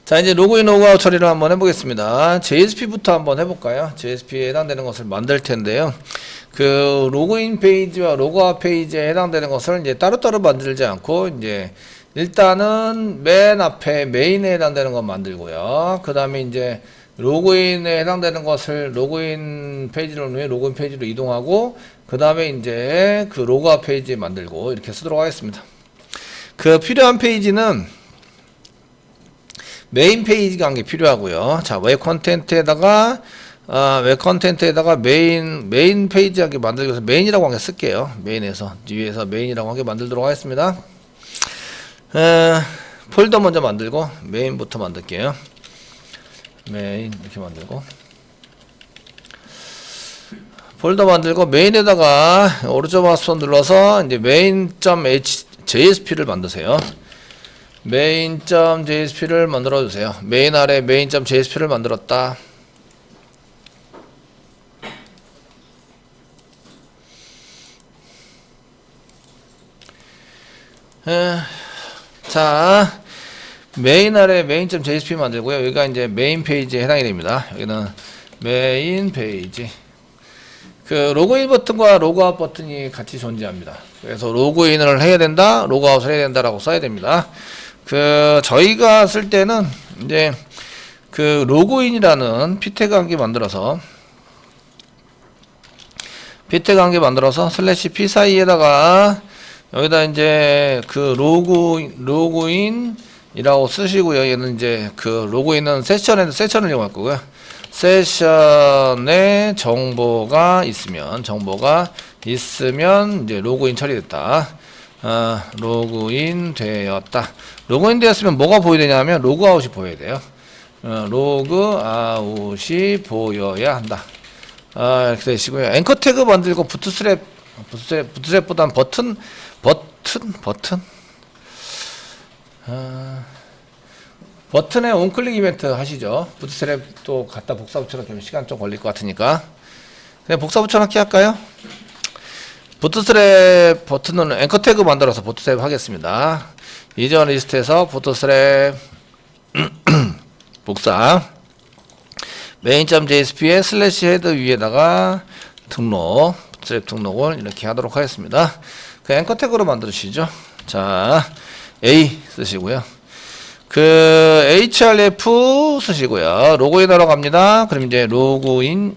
자, 이제 로그인 로그아웃 처리를 한번 해보겠습니다. JSP부터 한번 해볼까요? JSP에 해당되는 것을 만들 텐데요. 그 로그인 페이지와 로그아웃 페이지에 해당되는 것을 이제 따로따로 만들지 않고 이제 일단은 맨 앞에 메인에 해당되는 것 만들고요. 그 다음에 이제 로그인에 해당되는 것을 로그인 페이지로 로그인 페이지로 이동하고 그 다음에 이제 그 로그아웃 페이지 만들고 이렇게 쓰도록 하겠습니다. 그 필요한 페이지는 메인 페이지가 한 개 필요하고요. 자, 웹 컨텐트에다가 메인 페이지 한 개 만들기 위해서 메인이라고 한 개 쓸게요. 메인에서 위에서 메인이라고 한 개 만들도록 하겠습니다. 폴더 먼저 만들고 메인부터 만들게요. 메인 이렇게 만들고 폴더 만들고 메인에다가 오른쪽 마우스 눌러서 이제 main.jsp를 만드세요. main.jsp를 만들어 주세요. 메인 아래 main.jsp를 만들었다. 자, 메인 아래 main.jsp 만들고요. 여기가 이제 메인 페이지에 해당이 됩니다. 여기는 메인 페이지. 그 로그인 버튼과 로그아웃 버튼이 같이 존재합니다. 그래서 로그인을 해야 된다, 로그아웃을 해야 된다라고 써야 됩니다. 그 저희가 쓸 때는 이제 그 로그인이라는 피태그 한 개 만들어서 슬래시 p 사이에다가 여기다 이제 그 로그인이라고 쓰시고요. 얘는 이제 그 로그인은 세션을 이용할 거고요. 세션에 정보가 있으면 이제 로그인 처리됐다. 로그인 되었다. 로그인 되었으면 뭐가 보여야 되냐면 로그아웃이 보여야 돼요. 로그아웃이 보여야 한다. 이렇게 되시고요. 앵커 태그 만들고 부트스트랩보단 버튼 버튼에 온클릭 이벤트 하시죠. 부트스트랩 또 갖다 복사 붙여넣기 시간 좀 걸릴 것 같으니까 그냥 복사 붙여넣기 할까요? 부트스트랩 버튼은 앵커 태그 만들어서 부트스트랩 하겠습니다. 이전 리스트에서 부트스트랩 복사 main.jsp의 슬래시 헤드 위에다가 부트스트랩 등록을 이렇게 하도록 하겠습니다. 그 앵커 태그로 만드시죠. 자, A 쓰시고요. 그 href 쓰시고요. 로그인하러 갑니다. 그럼 이제 로그인.jsp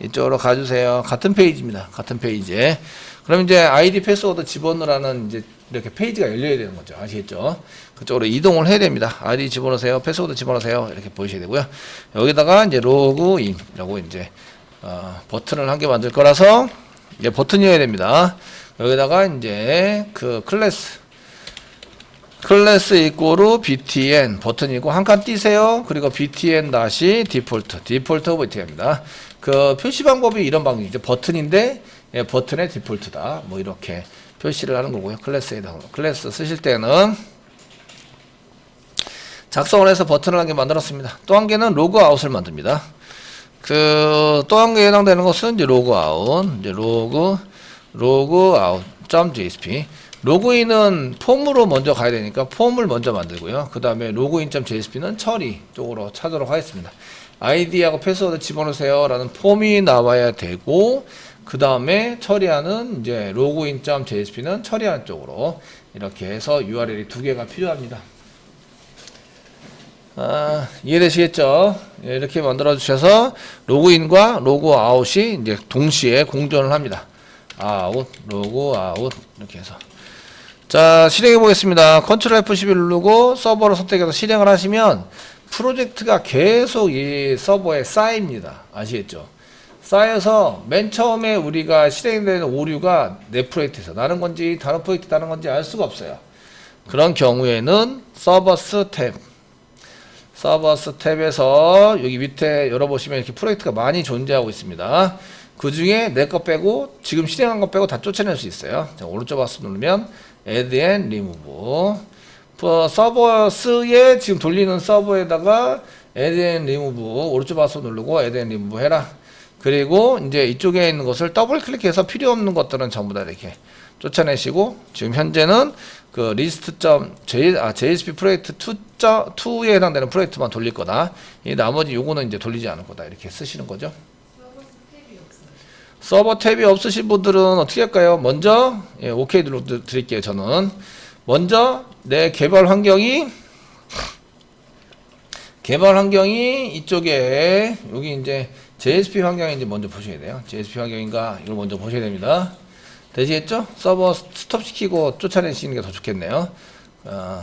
이쪽으로 가주세요. 같은 페이지입니다. 같은 페이지에. 그럼 이제 아이디 패스워드 집어넣으라는 이제 이렇게 페이지가 열려야 되는 거죠. 아시겠죠? 그쪽으로 이동을 해야 됩니다. 아이디 집어넣으세요. 패스워드 집어넣으세요. 이렇게 보이셔야 되고요. 여기다가 이제 로그인이라고 이제 버튼을 한 개 만들 거라서 이제 버튼이어야 됩니다. 여기다가 이제 그 클래스 이꼬르 btn 버튼이고 한 칸 띄세요. 그리고 btn 다시 디폴트 btn입니다. 그 표시 방법이 이런 방식이죠. 버튼인데 버튼의 디폴트다. 뭐 이렇게 표시를 하는 거고요. 클래스 쓰실 때는 작성을 해서 버튼을 한 개 만들었습니다. 또 한 개는 로그아웃을 만듭니다. 그 또 한 개에 해당되는 것은 이제 로그아웃, 이제 로그아웃.jsp. 로그인은 폼으로 먼저 가야 되니까 폼을 먼저 만들고요. 그 다음에 로그인.jsp는 처리 쪽으로 찾도록 하겠습니다. 아이디하고 패스워드 집어넣으세요 라는 폼이 나와야 되고, 그 다음에 처리하는 이제 로그인.jsp는 처리하는 쪽으로 이렇게 해서 URL이 두 개가 필요합니다. 이해되시겠죠? 이렇게 만들어 주셔서 로그인과 로그아웃이 이제 동시에 공존을 합니다. 아웃, 로그아웃 이렇게 해서. 자, 실행해 보겠습니다. 컨트롤 F11 누르고 서버를 선택해서 실행을 하시면 프로젝트가 계속 이 서버에 쌓입니다. 아시겠죠? 쌓여서 맨 처음에 우리가 실행되는 오류가 내 프로젝트에서 나는 건지 다른 프로젝트 나는 건지 알 수가 없어요. 그런 경우에는 서버스 탭에서 여기 밑에 열어보시면 이렇게 프로젝트가 많이 존재하고 있습니다. 그 중에 내 거 빼고 지금 실행한 거 빼고 다 쫓아낼 수 있어요. 자, 오른쪽 마우스 누르면 add and remove. 서버스에 지금 돌리는 서버에다가 add and remove 오른쪽 마우스 누르고 add and remove 해라. 그리고 이제 이쪽에 있는 것을 더블 클릭해서 필요 없는 것들은 전부 다 이렇게 쫓아내시고, 지금 현재는 그 JSP 프로젝트 2에 해당되는 프로젝트만 돌릴 거다. 이 나머지 요거는 이제 돌리지 않을 거다. 이렇게 쓰시는 거죠. 서버 탭이 없으신 분들은 어떻게 할까요? 먼저 오케이 눌러 드릴게요. 저는 먼저 내 개발 환경이 이쪽에 여기 이제 JSP 환경인지 먼저 보셔야 돼요. JSP 환경인가 이걸 먼저 보셔야 됩니다. 되시겠죠? 서버 스톱 시키고 쫓아내시는 게 더 좋겠네요.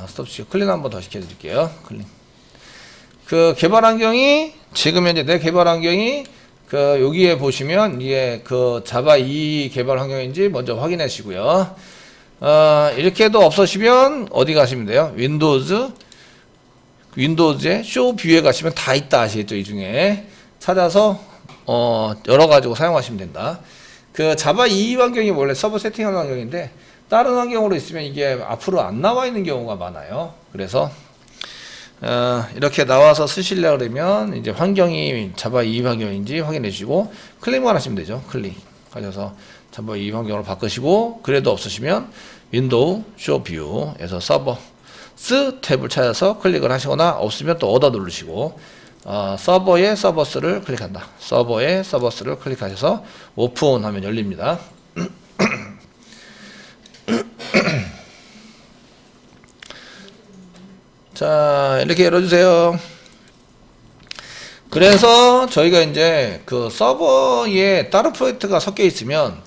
스톱 시키고 클린 한번 더 시켜드릴게요. 클린. 그 개발 환경이 지금 현재 내 개발 환경이 그 여기에 보시면 이게 그 자바 2 개발 환경인지 먼저 확인하시고요. 이렇게도 없으시면 어디 가시면 돼요? 윈도우즈에 쇼 뷰에 가시면 다 있다 아시겠죠? 이 중에 찾아서 열어 가지고 사용하시면 된다. 그 자바 2 환경이 원래 서버 세팅하는 환경인데 다른 환경으로 있으면 이게 앞으로 안 나와 있는 경우가 많아요. 그래서 이렇게 나와서 쓰시려고 그러면 이제 환경이 자바 2 환경인지 확인해 주시고 클릭만 하시면 되죠. 클릭하셔서 자바 2 환경으로 바꾸시고 그래도 없으시면 윈도우 쇼 뷰에서 서버스 탭을 찾아서 클릭을 하시거나 없으면 또 얻어 누르시고 서버의 서버스를 클릭한다. 서버의 서버스를 클릭하셔서 오픈하면 열립니다. 자, 이렇게 열어주세요. 그래서 저희가 이제 그 서버에 다른 프로젝트가 섞여 있으면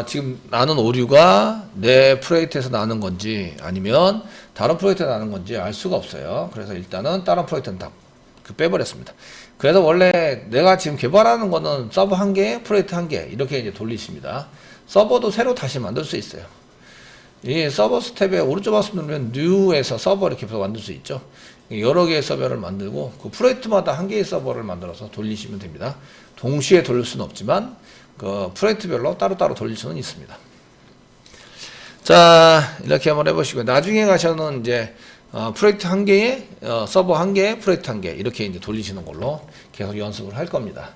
지금 나는 오류가 내 프로젝트에서 나는 건지 아니면 다른 프로젝트에서 나는 건지 알 수가 없어요. 그래서 일단은 다른 프로젝트는 다 빼버렸습니다. 그래서 원래 내가 지금 개발하는 거는 서버 1개, 프로젝트 1개 이렇게 이제 돌리십니다. 서버도 새로 다시 만들 수 있어요. 이 서버 스텝에 오른쪽 마우스 누르면 New에서 서버 이렇게 만들 수 있죠. 여러 개의 서버를 만들고 그 프로젝트마다 한 개의 서버를 만들어서 돌리시면 됩니다. 동시에 돌릴 수는 없지만 그 프로젝트별로 따로따로 돌릴 수는 있습니다. 자, 이렇게 한번 해보시고 나중에 가셔는 이제 프로젝트 1개에 서버 1개, 프로젝트 1개 이렇게 이제 돌리시는 걸로 계속 연습을 할 겁니다.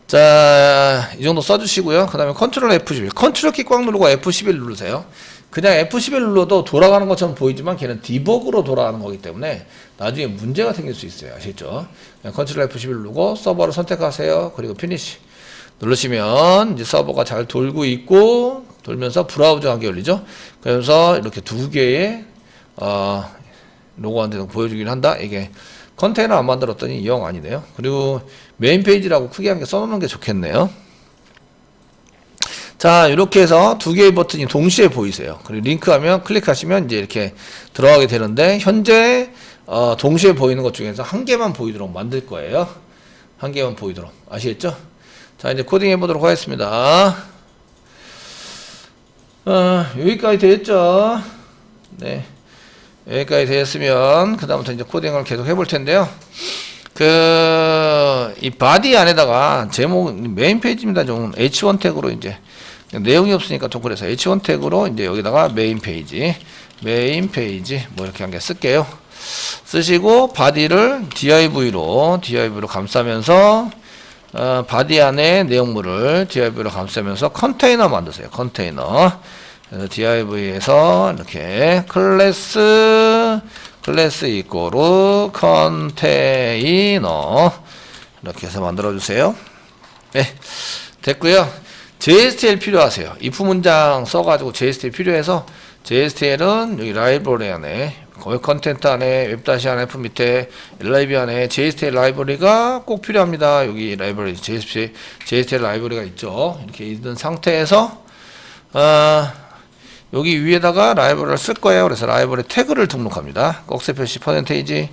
자, 이 정도 써주시고요. 그 다음에 컨트롤 F11, 컨트롤 키 꽉 누르고 F11 누르세요. 그냥 F11 눌러도 돌아가는 것처럼 보이지만 걔는 디버그로 돌아가는 거기 때문에 나중에 문제가 생길 수 있어요. 아시죠? 컨트롤 F11 누르고 서버를 선택하세요. 그리고 피니시 누르시면 이제 서버가 잘 돌고 있고 돌면서 브라우저 하게 열리죠. 그래서 이렇게 두 개의 로고한테도 보여주긴 한다. 이게 컨테이너 안 만들었더니 영 아니네요. 그리고 메인 페이지라고 크게 한 개 써놓는 게 좋겠네요. 자, 이렇게 해서 두 개의 버튼이 동시에 보이세요. 그리고 링크하면 클릭하시면 이제 이렇게 들어가게 되는데 현재 동시에 보이는 것 중에서 한 개만 보이도록 만들 거예요. 한 개만 보이도록 아시겠죠? 자, 이제 코딩 해보도록 하겠습니다. 여기까지 되었죠? 네. 여기까지 되었으면 그 다음부터 이제 코딩을 계속 해볼 텐데요. 이 바디 안에다가 제목 메인 페이지입니다. 좀 H1 태그로 이제 내용이 없으니까 좀 그래서 H1 태그로 이제 여기다가 메인 페이지 뭐 이렇게 한 개 쓸게요. 쓰시고 바디를 div로 감싸면서 바디 안에 내용물을 div로 감싸면서 컨테이너 만드세요. 컨테이너. 그래서 div에서 이렇게 클래스 이꼬르 컨테이너 이렇게 해서 만들어 주세요. 네, 됐고요. JSTL 필요하세요. if 문장 써가지고 JSTL 필요해서 JSTL은 여기 라이브러리 안에 거기 컨텐트 안에 웹-f 밑에 lib 안에 JSTL 라이브러리가 꼭 필요합니다. 여기 라이브러리 JSTL 라이브러리가 있죠. 이렇게 있는 상태에서 여기 위에다가 라이브러리를 쓸 거예요. 그래서 라이브러리 태그를 등록합니다. 꼭세 표시 %,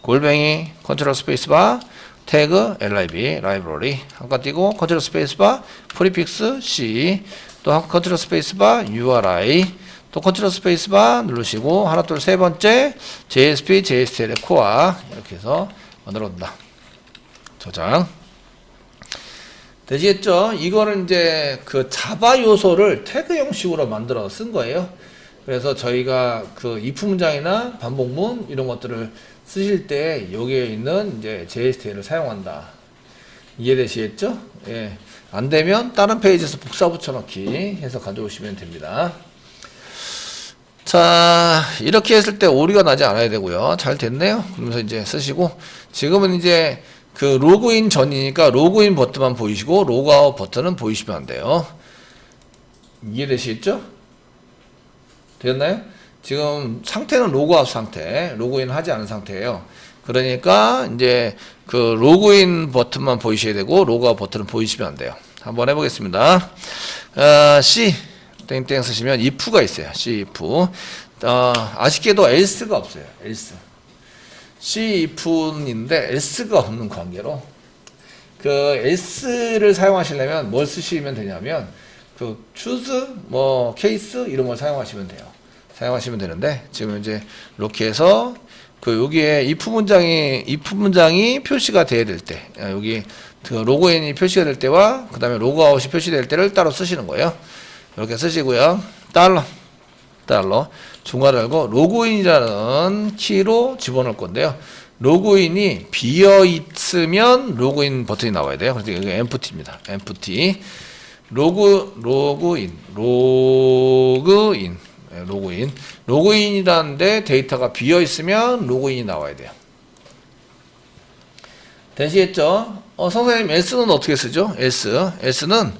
골뱅이, 컨트롤 스페이스바, 태그, lib, 라이브러리 한칸 띄고 컨트롤 스페이스바, 프리픽스, c 또 컨트롤 스페이스바, uri 또 컨트롤 스페이스바 누르시고 하나 둘 세 번째 JSP, JSTL의 코어 이렇게 해서 만들어둔다. 저장 되시겠죠? 이거는 이제 그 자바 요소를 태그 형식으로 만들어 쓴 거예요. 그래서 저희가 그 if 문장이나 반복문 이런 것들을 쓰실 때 여기에 있는 이제 JSTL을 사용한다. 이해되시겠죠? 예. 안 되면 다른 페이지에서 복사 붙여넣기 해서 가져오시면 됩니다. 자, 이렇게 했을 때 오류가 나지 않아야 되고요. 잘 됐네요. 그러면서 이제 쓰시고, 지금은 이제 그 로그인 전이니까 로그인 버튼만 보이시고, 로그아웃 버튼은 보이시면 안 돼요. 이해되시겠죠? 되었나요? 지금 상태는 로그아웃 상태, 로그인 하지 않은 상태예요. 그러니까 이제 그 로그인 버튼만 보이셔야 되고, 로그아웃 버튼은 보이시면 안 돼요. 한번 해보겠습니다. C 땡땡 쓰시면 if가 있어요. C if. 아쉽게도 else가 없어요. else. C if인데 else가 없는 관계로 그 else를 사용하시려면 뭘 쓰시면 되냐면 그 choose 뭐 case 이런 걸 사용하시면 돼요. 사용하시면 되는데 지금 이제 이렇게 해서 그 여기에 if 문장이 표시가 돼야 될 때 여기 그 로그인이 표시가 될 때와 그 다음에 로그아웃이 표시될 때를 따로 쓰시는 거예요. 이렇게 쓰시고요. 달러 중괄호 열고 로그인이라는 키로 집어넣을 건데요. 로그인이 비어 있으면 로그인 버튼이 나와야 돼요. 그래서 이게 empty입니다. empty 로그인이라는데 데이터가 비어 있으면 로그인이 나와야 돼요. 되시겠죠? 선생님 else는 어떻게 쓰죠? else는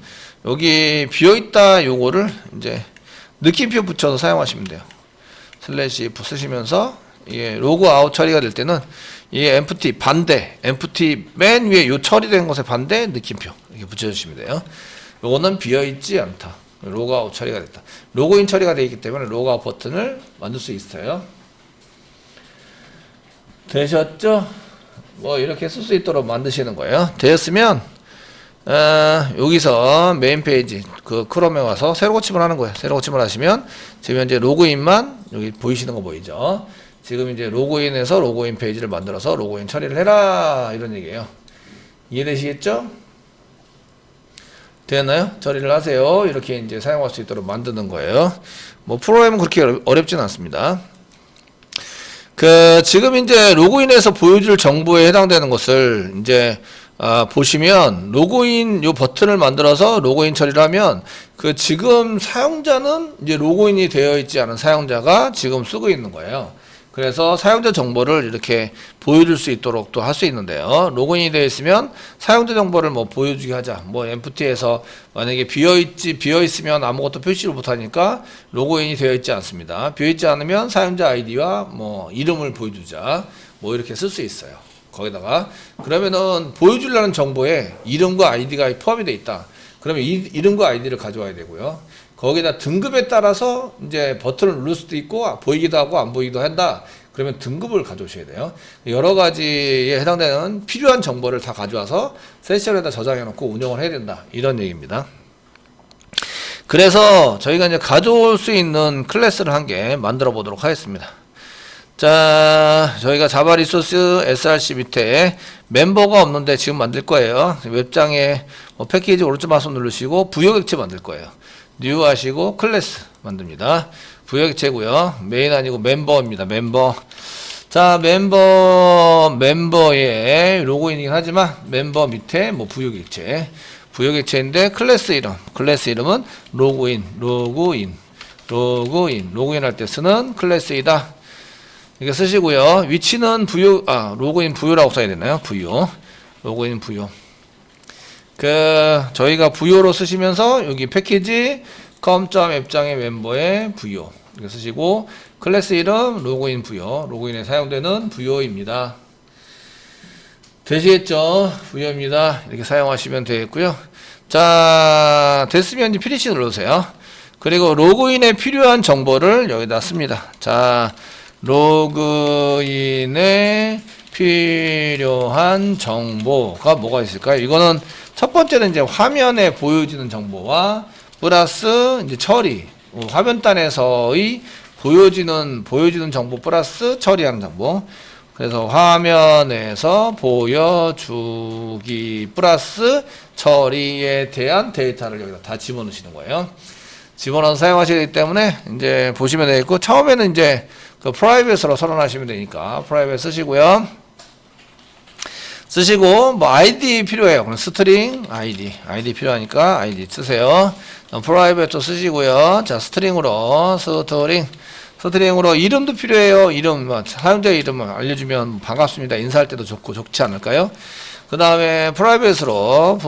여기 비어있다 요거를 이제 느낌표 붙여서 사용하시면 돼요. 슬래시 F 쓰시면서 이게 로그아웃 처리가 될 때는 이게 empty 반대, empty 맨 위에 요 처리된 것에 반대 느낌표 이렇게 붙여주시면 돼요. 요거는 비어있지 않다. 로그아웃 처리가 됐다. 로그인 처리가 되어 있기 때문에 로그아웃 버튼을 만들 수 있어요. 되셨죠? 뭐 이렇게 쓸 수 있도록 만드시는 거예요. 되었으면 여기서 메인 페이지 그 크롬에 와서 새로 고침을 하는 거예요. 새로 고침을 하시면 지금 현재 로그인만 여기 보이시는 거 보이죠? 지금 이제 로그인해서 로그인 페이지를 만들어서 로그인 처리를 해라 이런 얘기예요. 이해되시겠죠? 되었나요? 처리를 하세요. 이렇게 이제 사용할 수 있도록 만드는 거예요. 뭐 프로그램은 그렇게 어렵진 않습니다. 지금 이제 로그인해서 보여줄 정보에 해당되는 것을 이제 보시면 로그인 요 버튼을 만들어서 로그인 처리를 하면 지금 사용자는 이제 로그인이 되어 있지 않은 사용자가 지금 쓰고 있는 거예요. 그래서 사용자 정보를 이렇게 보여줄 수 있도록 또 할 수 있는데요. 로그인이 되어 있으면 사용자 정보를 뭐 보여주게 하자. 뭐 empty에서 만약에 비어 있으면 아무것도 표시를 못 하니까 로그인이 되어 있지 않습니다. 비어 있지 않으면 사용자 아이디와 뭐 이름을 보여주자. 뭐 이렇게 쓸 수 있어요. 거기다가 그러면은 보여주려는 정보에 이름과 아이디가 포함이 되어 있다. 그러면 이름과 아이디를 가져와야 되고요. 거기다 등급에 따라서 이제 버튼을 누를 수도 있고 보이기도 하고 안 보이기도 한다. 그러면 등급을 가져오셔야 돼요. 여러 가지에 해당되는 필요한 정보를 다 가져와서 세션에다 저장해 놓고 운영을 해야 된다. 이런 얘기입니다. 그래서 저희가 이제 가져올 수 있는 클래스를 한 개 만들어 보도록 하겠습니다. 자, 저희가 자바 리소스 src 밑에 멤버가 없는데 지금 만들 거예요. 웹장에 패키지 오른쪽 마우스 누르시고 부여객체 만들 거예요. 뉴 하시고 클래스 만듭니다. 부여객체고요. 메인 아니고 멤버입니다. 멤버. 자, 멤버에 로그인이긴 하지만 멤버 밑에 뭐 부여객체인데 클래스 이름은 로그인 할 때 쓰는 클래스이다. 이렇게 쓰시고요. 위치는 로그인 부여라고 써야 되나요? 로그인 부여. 저희가 부여로 쓰시면서 여기 패키지 com.앱장의 멤버의 부여 이렇게 쓰시고 클래스 이름 로그인 부여, 로그인에 사용되는 부여입니다. 되시겠죠? 부여입니다. 이렇게 사용하시면 되겠고요. 자, 됐으면 이제 피니시 눌러주세요. 그리고 로그인에 필요한 정보를 여기다 씁니다. 자, 로그인에 필요한 정보가 뭐가 있을까요? 이거는 첫 번째는 이제 화면에 보여지는 정보와 플러스 이제 처리, 화면단에서의 보여지는 정보 플러스 처리하는 정보. 그래서 화면에서 보여주기 플러스 처리에 대한 데이터를 여기다 다 집어넣으시는 거예요. 집어넣어서 사용하셔야 되기 때문에 이제 보시면 되겠고, 처음에는 이제 프라이빗으로 선언하시면 되니까 프라이빗 쓰시고요. 쓰시고 뭐 아이디 필요해요. 그럼 스트링 아이디 필요하니까 아이디 쓰세요. 프라이빗도 쓰시고요. 자, 스트링으로 스트링 스트링으로 이름도 필요해요. 이름, 사용자의 이름을 알려주면 반갑습니다. 인사할 때도 좋고 좋지 않을까요? 그 다음에 프라이빗으로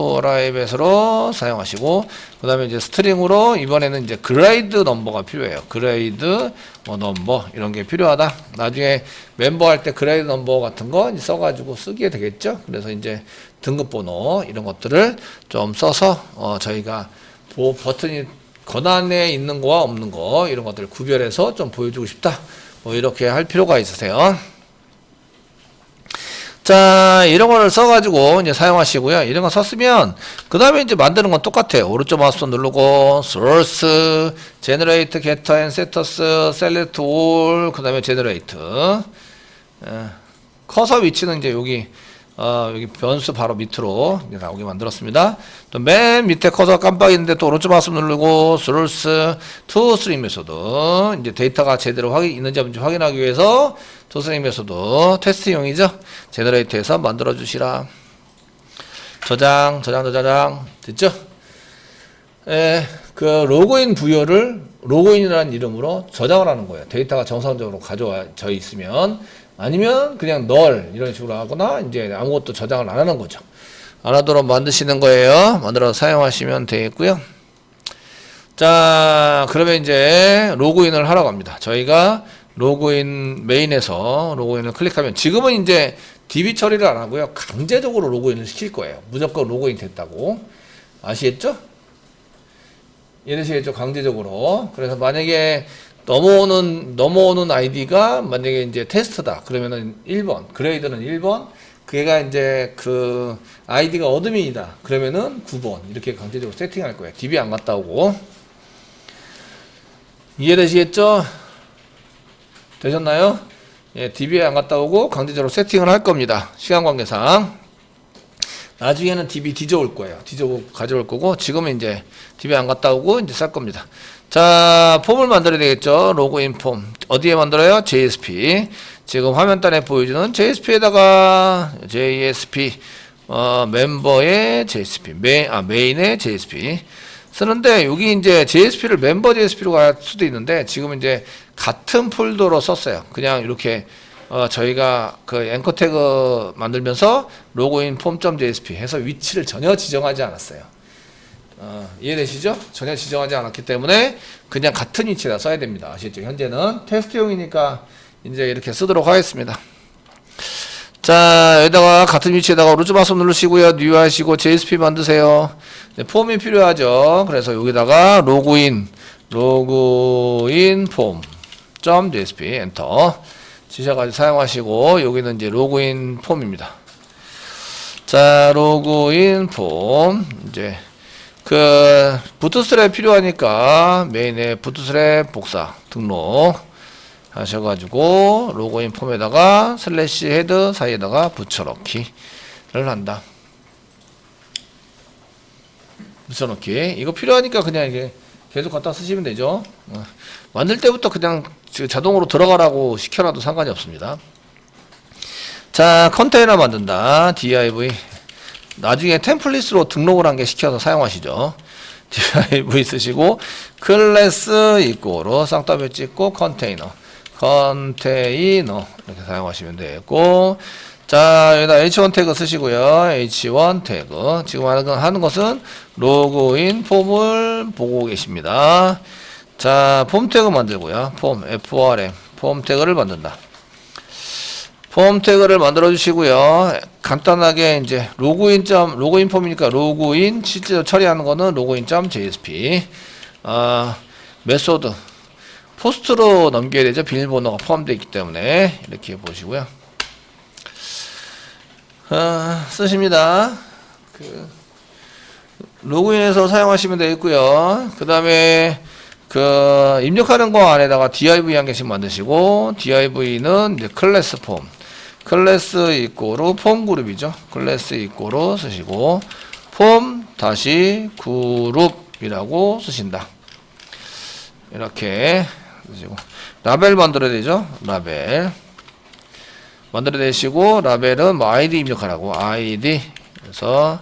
사용하시고, 그 다음에 이제 스트링으로 이번에는 이제 그레이드 넘버가 필요해요. 그레이드 넘버 이런 게 필요하다. 나중에 멤버 할 때 그레이드 넘버 같은 거 써가지고 쓰게 되겠죠. 그래서 이제 등급 번호 이런 것들을 좀 써서 저희가 버튼이 권한에 있는 거와 없는 거 이런 것들을 구별해서 좀 보여주고 싶다. 뭐 이렇게 할 필요가 있으세요. 자, 이런 거를 써가지고 이제 사용하시고요. 이런 거 썼으면 그 다음에 이제 만드는 건 똑같아요. 오른쪽 마우스 누르고 source, generate, getter and setters, select all, 그 다음에 generate. 커서 위치는 이제 여기 변수 바로 밑으로 이제 나오게 만들었습니다. 또 맨 밑에 커서 깜빡이는데 또 오른쪽 마우스 누르고 source to string 메소드, 이제 데이터가 제대로 있는지 없는지 확인하기 위해서 to string 메소드 테스트용이죠. 제너레이트해서 만들어 주시라. 저장 됐죠? 그 로그인 부여를 로그인이라는 이름으로 저장을 하는 거예요. 데이터가 정상적으로 가져져 있으면, 아니면 그냥 널 이런 식으로 하거나 이제 아무것도 저장을 안 하는 거죠. 안 하도록 만드시는 거예요. 만들어서 사용하시면 되겠고요. 자, 그러면 이제 로그인을 하러 갑니다. 저희가 로그인 메인에서 로그인을 클릭하면, 지금은 이제 DB 처리를 안 하고요. 강제적으로 로그인을 시킬 거예요. 무조건 로그인 됐다고. 아시겠죠? 이해되시겠죠? 강제적으로. 그래서 만약에 넘어오는 아이디가 만약에 이제 테스트다. 그러면은 1번, 그레이드는 1번, 그게가 이제 그 아이디가 어드민이다. 그러면은 9번. 이렇게 강제적으로 세팅할 거예요. DB 안 갔다 오고. 이해되시겠죠? 되셨나요? 예, DB에 안 갔다 오고 강제적으로 세팅을 할 겁니다. 시간 관계상. 나중에는 DB 뒤져올 거예요. 가져올 거고, 지금은 이제 DB 안 갔다 오고 이제 쓸 겁니다. 자, 폼을 만들어야 되겠죠. 로그인 폼. 어디에 만들어요? JSP. 지금 화면단에 보여주는 JSP에다가 JSP, 멤버의 JSP, 메인의 JSP. 쓰는데, 여기 이제 JSP를 멤버 JSP로 갈 수도 있는데, 지금 이제 같은 폴더로 썼어요. 그냥 이렇게, 저희가 그 앵커 태그 만들면서 로그인 폼.jsp 해서 위치를 전혀 지정하지 않았어요. 이해되시죠? 전혀 지정하지 않았기 때문에 그냥 같은 위치에다 써야 됩니다. 아시겠죠? 현재는 테스트용이니까 이제 이렇게 쓰도록 하겠습니다. 자, 여기다가 같은 위치에다가 오른쪽 마우스 누르시고요. 뉴 하시고 JSP 만드세요. 네, 폼이 필요하죠. 그래서 여기다가 로그인 폼.jsp 엔터 지셔가지고 사용하시고, 여기는 이제 로그인 폼입니다. 자, 로그인 폼, 이제 그 부트스트랩 필요하니까 메인에 부트스트랩 복사 등록 하셔가지고 로그인 폼에다가 슬래시 헤드 사이에다가 붙여넣기를 한다. 붙여넣기. 이거 필요하니까 그냥 이게 계속 갖다 쓰시면 되죠. 만들 때부터 그냥 자동으로 들어가라고 시켜놔도 상관이 없습니다. 자, 컨테이너 만든다. div. 나중에 템플릿으로 등록을 한 게 시켜서 사용하시죠. div 쓰시고 클래스 이꼬로 쌍따옴 찍고 컨테이너 이렇게 사용하시면 되겠고, 자, 여기다 h1 태그 쓰시고요. h1 태그. 지금 하는 것은 로그인 폼을 보고 계십니다. 자, 폼 태그 만들고요. 폼 FRM 폼 태그를 만든다. 폼 태그를 만들어 주시고요. 간단하게 이제 로그인 폼이니까 로그인 실제로 처리하는 거는 로그인.jsp. 메소드 포스트로 넘겨야 되죠. 비밀번호가 포함되어 있기 때문에 이렇게 보시고요. 쓰십니다. 로그인해서 사용하시면 되겠고요. 그 다음에 입력하는 거 안에다가 div 한 개씩 만드시고, div는 이제 클래스 폼, 클래스 이꼬로 폼 그룹이죠. 클래스 이꼬로 쓰시고 폼 다시 그룹이라고 쓰신다. 이렇게 쓰시고, 라벨 만들어야 되죠. 라벨 만들어야 되시고, 라벨은 뭐 아이디 입력하라고 아이디. 그래서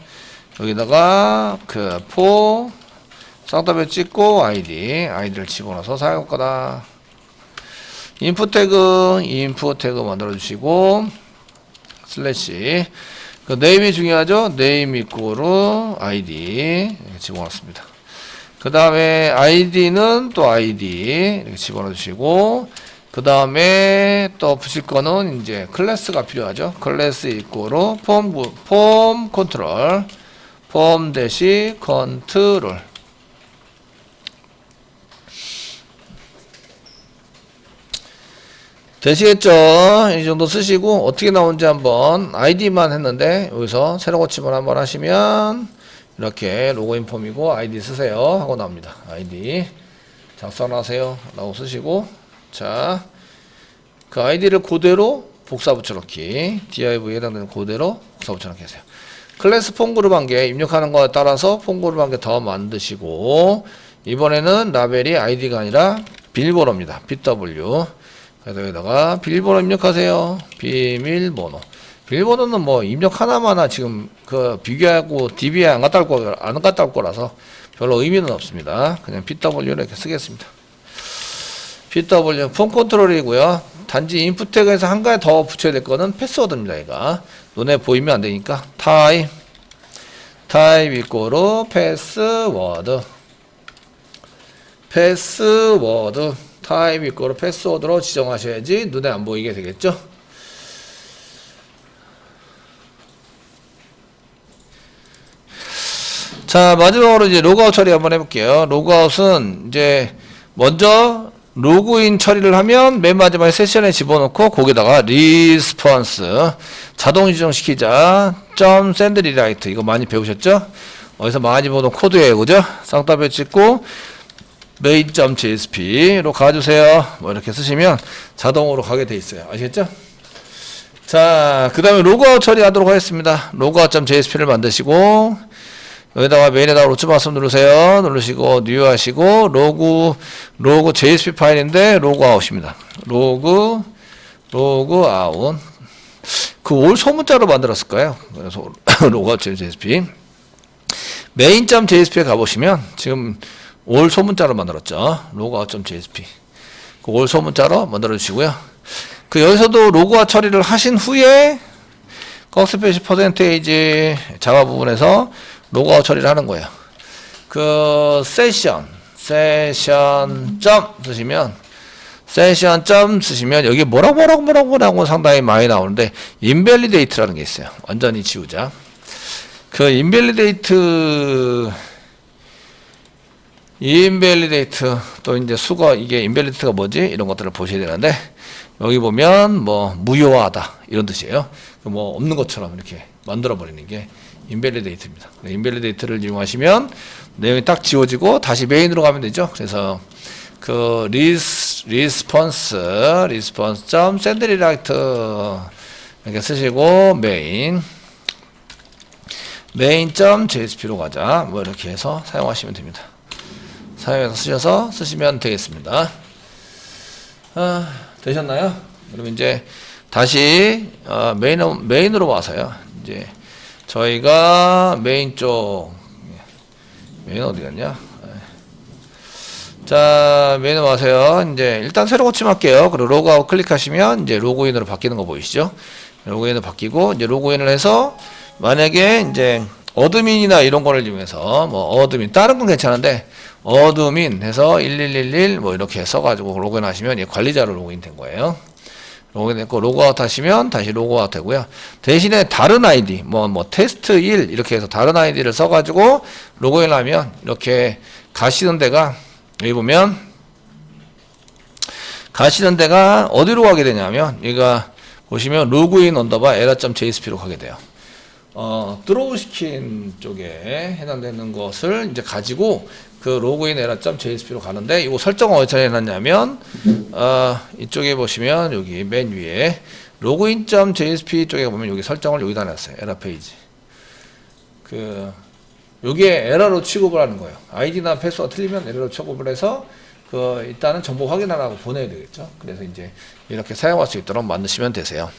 여기다가 쌍따옴 찍고 아이디를 집어넣어서 사용할 거다. 인풋 태그 만들어 주시고 슬래시 그 네임이 중요하죠. 네임 이꼬르 아이디 이렇게 집어넣습니다. 그 다음에 아이디는 또 아이디 이렇게 집어넣어 주시고 그 다음에 또 붙일 거는 이제 클래스가 필요하죠. 클래스 이꼬르 폼 컨트롤 폼 대시 컨트롤 되시겠죠? 이 정도 쓰시고 어떻게 나오는지 한번 아이디만 했는데 여기서 새로 고침을 한번 하시면 이렇게 로그인 폼이고 아이디 쓰세요 하고 나옵니다. 아이디 작성하세요 라고 쓰시고 자 그 아이디를 그대로 복사 붙여넣기 div에 해당되는 그대로 복사 붙여넣기 하세요. 클래스 폼 그룹 한 개 입력하는 거에 따라서 폼 그룹 한 개 더 만드시고 이번에는 라벨이 아이디가 아니라 비밀번호입니다. BW 그래서 여기다가 비밀번호 입력하세요. 비밀번호. 비밀번호는 뭐 입력 하나마나 지금 그 비교하고 DB에 안 갖다 올 거라서 별로 의미는 없습니다. 그냥 BW 이렇게 쓰겠습니다. BW 폼 컨트롤이고요. 단지 인풋 태그에서 한 가지 더 붙여야 될 거는 패스워드입니다. 얘가 눈에 보이면 안 되니까 타입 이꼬르 패스워드 타입 이꼬르 패스워드로 지정하셔야지 눈에 안 보이게 되겠죠. 자 마지막으로 이제 로그아웃 처리 한번 해볼게요. 로그아웃은 이제 먼저 로그인 처리를 하면 맨 마지막에 세션에 집어넣고 거기다가 리스폰스 자동 지정시키자 점 샌드 리라이트 이거 많이 배우셨죠? 어디서 많이 보던 코드예요. 그죠? 쌍따옴표 찍고 main.jsp로 가주세요. 뭐 이렇게 쓰시면 자동으로 가게 돼 있어요. 아시겠죠? 자, 그 다음에 로그아웃 처리하도록 하겠습니다. logout.jsp를 만드시고 여기다가 메인에다가 로츠 마스 누르세요. 누르시고 뉴 하시고 로그 JSP 파일인데 로그아웃입니다. 로그아웃 그 올 소문자로 만들었을 거예요. 그래서 logout.jsp main.jsp에 가보시면 지금 올 소문자로 만들었죠. logout.jsp 그 올 소문자로 만들어 주시고요. 그 여기서도 로그아웃 처리를 하신 후에 꺽스페이시 퍼센테이지 자바 부분에서 로그아웃 처리를 하는 거예요. 그 세션 점 쓰시면 여기 뭐라고 상당히 많이 나오는데 인밸리데이트라는 게 있어요. 완전히 지우자. 그 인밸리데이트 또 이제 수거 이게 인밸리데이트가 뭐지 이런 것들을 보셔야 되는데 여기 보면 뭐 무효하다 이런 뜻이에요. 뭐 없는 것처럼 이렇게 만들어 버리는 게 인밸리데이트입니다. 인밸리데이트를 이용하시면 내용이 딱 지워지고 다시 메인으로 가면 되죠. 그래서 그 response.sendRedirect 이렇게 쓰시고 main.jsp로 가자. 뭐 이렇게 해서 사용하시면 됩니다. 사용해서 쓰시면 되겠습니다. 되셨나요? 그러면 이제 다시 메인으로 와서요. 이제 저희가 메인 어디 갔냐? 자, 메인으로 와서요. 이제 일단 새로 고침할게요. 그리고 로그아웃 클릭하시면 이제 로그인으로 바뀌는 거 보이시죠? 로그인으로 바뀌고 이제 로그인을 해서 만약에 이제 어드민이나 이런 거를 이용해서 뭐 어드민 다른 건 괜찮은데 어드민 해서 1111 뭐 이렇게 써가지고 로그인 하시면 관리자로 로그인 된 거예요. 로그인 됐고 로그아웃 하시면 다시 로그아웃 되고요. 대신에 다른 아이디 뭐 테스트 1 이렇게 해서 다른 아이디를 써가지고 로그인 하면 이렇게 가시는 데가 여기 보면 가시는 데가 어디로 가게 되냐면 여기가 보시면 로그인 언더바 error.jsp로 가게 돼요. 드로우 시킨 쪽에 해당되는 것을 이제 가지고 그 로그인 error.jsp로 가는데 이거 설정을 어디서 해놨냐면 이쪽에 보시면 여기 맨 위에 로그인.jsp 쪽에 보면 여기 설정을 여기다 놨어요. 에러 페이지. 그 여기에 에러로 취급을 하는 거예요. 아이디나 패스워드 틀리면 에러로 취급을 해서 그 일단은 정보 확인 안 하고 보내야 되겠죠. 그래서 이제 이렇게 사용할 수 있도록 만드시면 되세요.